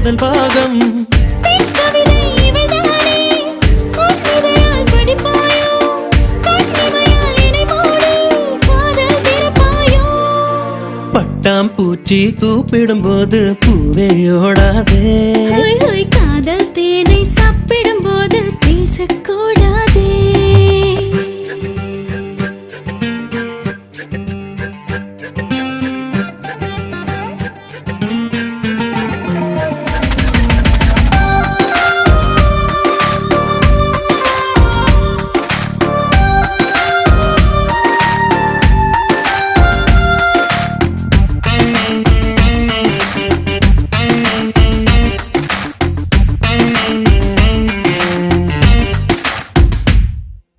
முதல் பாகம். பட்டாம் பூச்சி கூப்பிடும் போது பூவே ஓடாதே. காதல் தேனை சாப்பிடும் போது பேசக்கூடாதே.